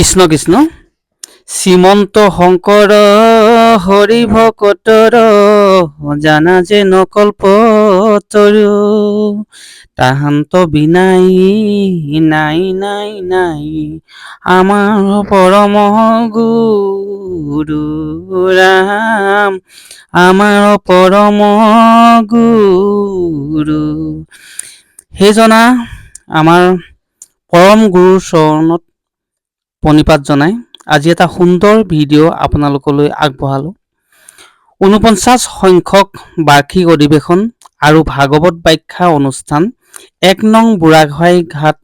কৃষ্ণ কৃষ্ণ শ্ৰীমন্ত শংকৰ হৰি ভকতৰ জানা যে নকল্পতৰু তাহান্ত বিনাই নাই নাই নাই আমাৰ পৰম গুৰু ৰাম আমাৰ পৰম গুৰু সেইজনা আমাৰ পৰম গুৰুৰ চৰণত প্ৰণিপাত জনাই আজি এটা সুন্দৰ ভিডিঅ' আপোনালোকলৈ আগবঢ়ালোঁ। ৪৯ সংখ্যক বাৰ্ষিক অধিৱেশন আৰু ভাগৱত ব্যাখ্যা অনুষ্ঠান ১ নং বুঢ়াগোহাঁই ঘাট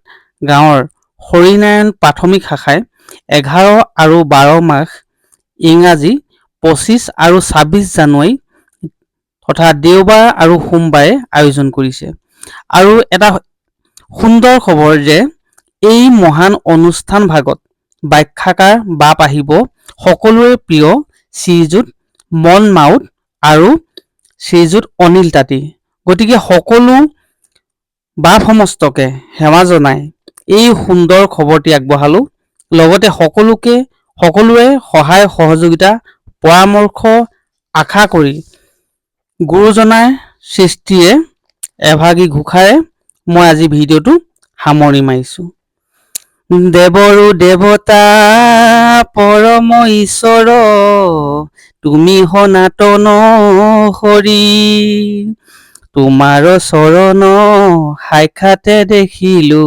গাঁৱৰ হৰিনাৰায়ণ প্ৰাথমিক শাখাই 11 আৰু 12 মাঘ ইংৰাজী 25 আৰু 26 জানুৱাৰী তথা দেওবাৰ আৰু সোমবাৰে আয়োজন কৰিছে। আৰু এটা সুন্দৰ খবৰ যে এই মহান অনুষ্ঠান ভাগত ব্যাখ্যাকাৰ বাপ আহিব সকলোৰে প্ৰিয় শ্ৰীযুত মন মাউত আৰু শ্ৰীযুত অনিল তাঁতী। গতিকে সকলো বাপ সমস্তকে সেৱা জনাই এই সুন্দৰ খবৰটি আগবঢ়ালোঁ। লগতে সকলোৱে সহায় সহযোগিতা পৰামৰ্শ আশা কৰি গুৰুজনাৰ সৃষ্টিৰে এভাগী ঘোষাৰে মই আজি ভিডিঅ'টো সামৰণি মাৰিছোঁ। দেৱৰো দেৱতা পৰম ঈশ্বৰ তুমি সনাতন হৰি তোমাৰ চৰণ সাক্ষাতে দেখিলো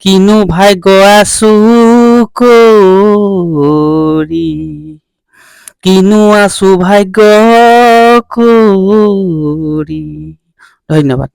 কিনো ভাগ্য আছো কৰি কিনো আছো ভাগ্য কৰি। ধন্যবাদ।